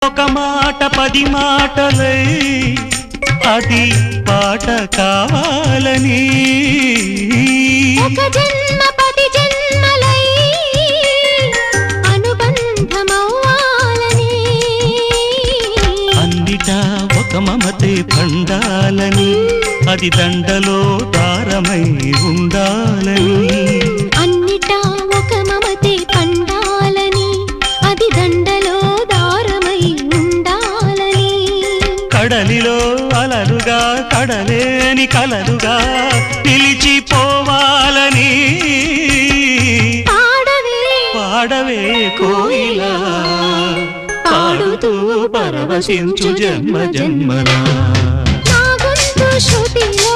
ఒక మాట 10 మాటలై అది పాట కావాలని ఒక జన్మ 10 జన్మలై అనుబంధమవ్వాలని అన్నిటా ఒక మమతే పండాలని అది దండలో దారమై ఉండాలని అన్నిటా ఒక మమతే పండాలని అది దండలో దారమై ఉండాలని కడలిలో అలలుగా కడలేని కలలుగా నిలిచిపోవాలని పాడవే కోయిలా పాడుతూ పరవశించు జన్మ జన్మలా నా గొంతు శృతిలో